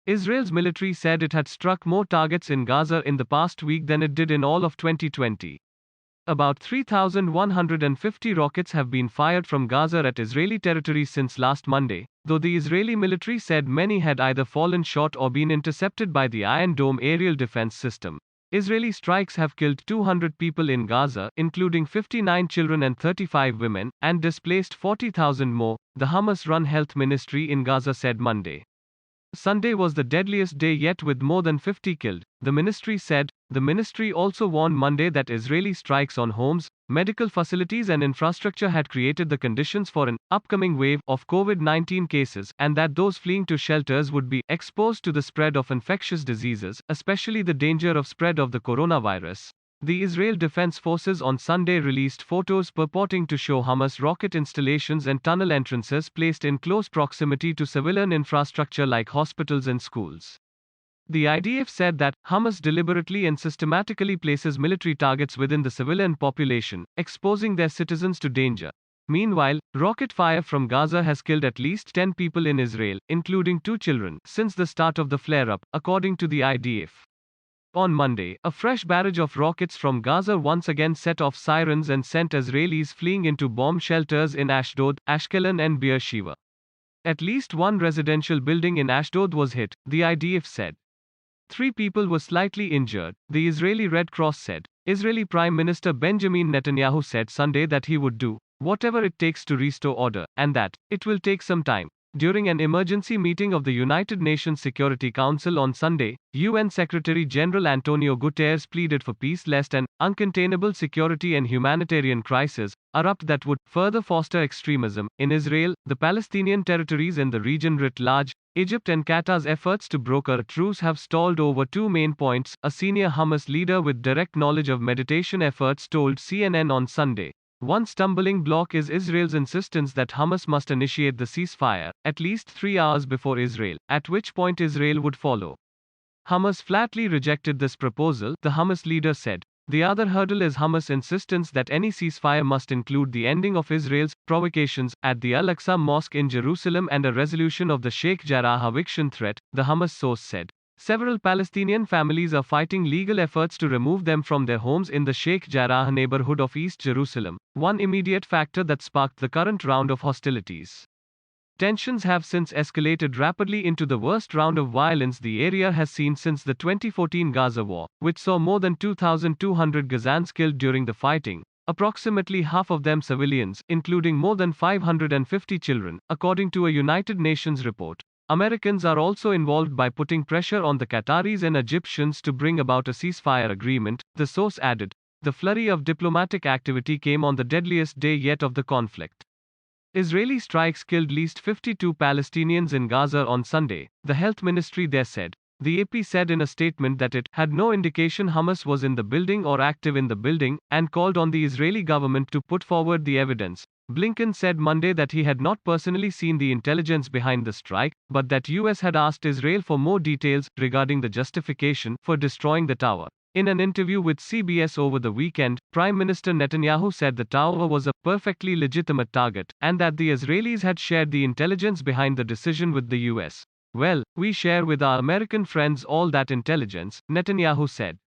Israel's military said it had struck more targets in Gaza in the past week than it did in all of 2020. About 3,150 rockets have been fired from Gaza at Israeli territory since last Monday, though the Israeli military said many had either fallen short or been intercepted by the Iron Dome aerial defense system. Israeli strikes have killed 200 people in Gaza, including 59 children and 35 women, and displaced 40,000 more, the Hamas-run health ministry in Gaza said Monday. Sunday was the deadliest day yet with more than 50 killed, the ministry said. The ministry also warned Monday that Israeli strikes on homes, medical facilities and infrastructure had created the conditions for an upcoming wave of COVID-19 cases, and that those fleeing to shelters would be exposed to the spread of infectious diseases, especially the danger of spread of the coronavirus. The Israel Defense Forces on Sunday released photos purporting to show Hamas rocket installations and tunnel entrances placed in close proximity to civilian infrastructure like hospitals and schools. The IDF said that Hamas deliberately and systematically places military targets within the civilian population, exposing their citizens to danger. Meanwhile, rocket fire from Gaza has killed at least 10 people in Israel, including 2 children, since the start of the flare-up, according to the IDF. On Monday, a fresh barrage of rockets from Gaza once again set off sirens and sent Israelis fleeing into bomb shelters in Ashdod, Ashkelon and Beersheba. At least one residential building in Ashdod was hit, the IDF said. 3 people were slightly injured, the Israeli Red Cross said. Israeli Prime Minister Benjamin Netanyahu said Sunday that he would do whatever it takes to restore order, and that it will take some time. During an emergency meeting of the United Nations Security Council on Sunday, UN Secretary-General Antonio Guterres pleaded for peace lest an uncontainable security and humanitarian crisis erupt that would further foster extremism in Israel, the Palestinian territories and the region writ large. Egypt and Qatar's efforts to broker a truce have stalled over 2 main points, a senior Hamas leader with direct knowledge of mediation efforts told CNN on Sunday. One stumbling block is Israel's insistence that Hamas must initiate the ceasefire, at least 3 hours before Israel, at which point Israel would follow. Hamas flatly rejected this proposal, the Hamas leader said. The other hurdle is Hamas' insistence that any ceasefire must include the ending of Israel's provocations at the Al-Aqsa Mosque in Jerusalem and a resolution of the Sheikh Jarrah eviction threat, the Hamas source said. Several Palestinian families are fighting legal efforts to remove them from their homes in the Sheikh Jarrah neighborhood of East Jerusalem, one immediate factor that sparked the current round of hostilities. Tensions have since escalated rapidly into the worst round of violence the area has seen since the 2014 Gaza war, which saw more than 2,200 Gazans killed during the fighting, approximately half of them civilians, including more than 550 children, according to a United Nations report. Americans are also involved by putting pressure on the Qataris and Egyptians to bring about a ceasefire agreement, the source added. The flurry of diplomatic activity came on the deadliest day yet of the conflict. Israeli strikes killed at least 52 Palestinians in Gaza on Sunday, the health ministry there said. The AP said in a statement that it had no indication Hamas was in the building or active in the building, and called on the Israeli government to put forward the evidence. Blinken said Monday that he had not personally seen the intelligence behind the strike, but that US had asked Israel for more details regarding the justification for destroying the tower. In an interview with CBS over the weekend, Prime Minister Netanyahu said the tower was a perfectly legitimate target, and that the Israelis had shared the intelligence behind the decision with the US. Well, we share with our American friends all that intelligence, Netanyahu said.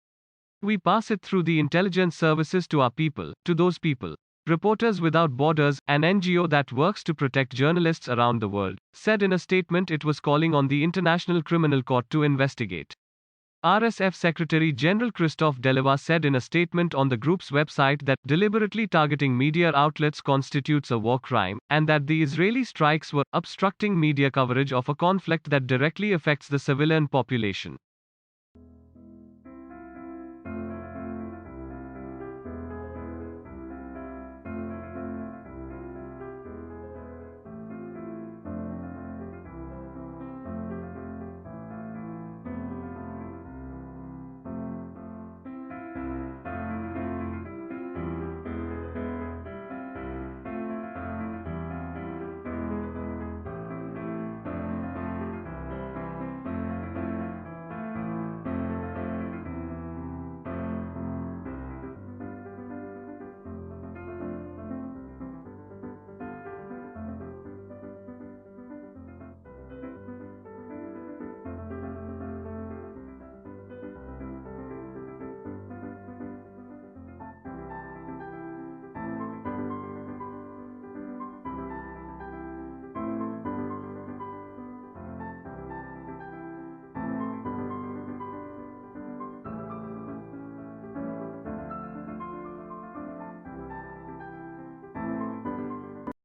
We pass it through the intelligence services to our people, to those people. Reporters Without Borders, an NGO that works to protect journalists around the world, said in a statement it was calling on the International Criminal Court to investigate. RSF Secretary General Christophe Delavaz said in a statement on the group's website that deliberately targeting media outlets constitutes a war crime, and that the Israeli strikes were obstructing media coverage of a conflict that directly affects the civilian population.